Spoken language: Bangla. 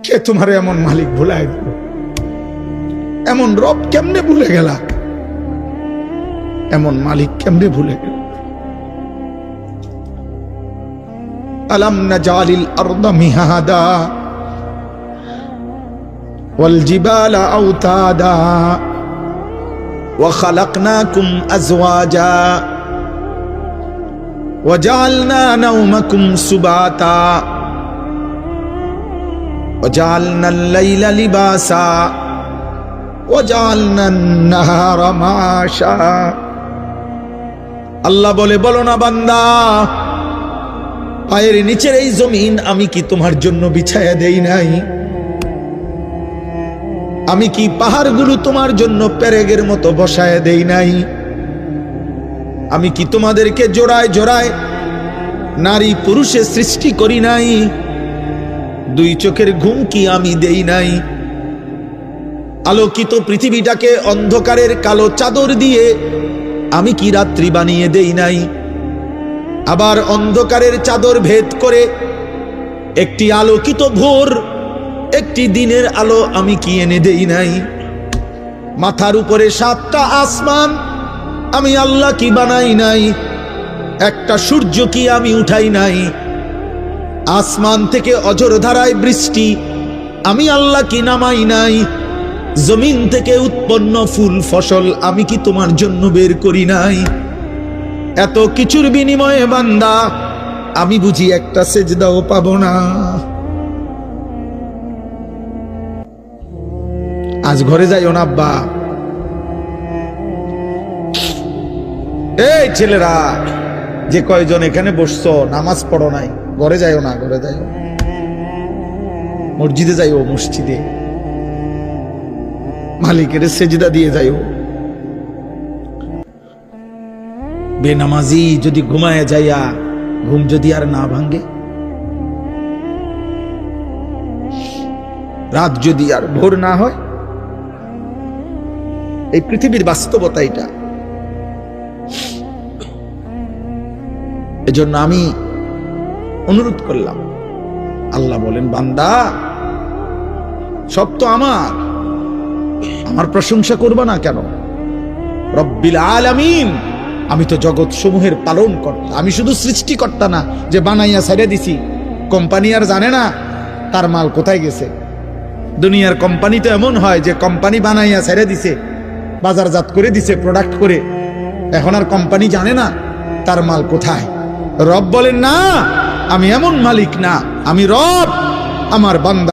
কে তোমার এমন মালিক ভুলাই দিল? এমন রব কেমনে ভুলে গেলা? এমন মালিক কেমনে ভুলে গেল? আলাম নাজালিল আরদা মিহাদা ওয়াল জিবালা আওতাদা ওয়া খালাকনাকুম আজওয়াজা ওয়া জাআলনা নাওমাকুম সুবাতা ওয়া জাআলনাল লাইলা লিবাসা ওয়া জাআলনান নাহারা মাশা। আল্লাহ বলে, বলো না বান্দা, পায়ের নিচের এই জমিন আমি কি তোমার জন্য বিছায়া দেই নাই? আমি কি পাহাড়গুলো তোমার জন্য পেরেগের মতো বসায়া দেই নাই? আমি কি তোমাদেরকে জোড়ায় জোড়ায় নারী পুরুষে সৃষ্টি করি নাই? দুই চোখের ঘুম কি আমি দেই নাই? আলোকিত পৃথিবীটাকে অন্ধকারের কালো চাদর দিয়ে আমি কি রাত্রি বানিয়ে দেই নাই? আবার অন্ধকারের চাদর ভেদ করে একটি আলোকিত ভোর, একটি দিনের আলো আমি কি এনে দেই নাই? মাথার উপরে 7টা আসমান আমি আল্লাহ কি বানাই নাই? একটা সূর্য কি আমি উঠাই নাই? আসমান থেকে অঝোর ধারায় বৃষ্টি আমি আল্লাহ কি নামাই নাই? জমিন থেকে উৎপন্ন ফুল ফসল আমি কি তোমার জন্য বের করি নাই? এত কিছুর বিনিময়ে বান্দা আমি বুঝি একটা সেজদাও পাবো না? আজ ঘরে যাইও না আব্বা। এই ছেলেরা যে কয়জন এখানে বসছো, নামাজ পড়ো নাই, ঘরে যাইও না, ঘরে যাইও। মসজিদে যাইও, মসজিদে মালিকের সেজদা দিয়ে যাইও। বেনামাজি যদি ঘুমায় যাইয়া ঘুম যদি আর না ভাঙ্গে, রাত যদি আর ভোর না হয়, এই পৃথিবীর বাস্তবতা এটা। এজন্য আমি অনুরোধ করলাম। আল্লাহ বলেন, বান্দা সব তো আমার প্রশংসা করবা না কেন? রব্বিল আলামিন, আমি তো জগৎ সমূহের পালন কর্তা। আমি শুধু সৃষ্টিকর্তা না যে বানাইয়া ছেড়ে দিছি। কোম্পানি আর জানে না তার মাল কোথায় গেছে। দুনিয়ার কোম্পানি তো এমন হয় যে কোম্পানি বানাইয়া ছেড়ে দিছে, বাজারজাত করে দিছে প্রোডাক্ট করে, এখন আর কোম্পানি জানে না তার মাল কোথায়। রব বলেন, না, আমি এমন মালিক না, আমি রব, আমার বান্দা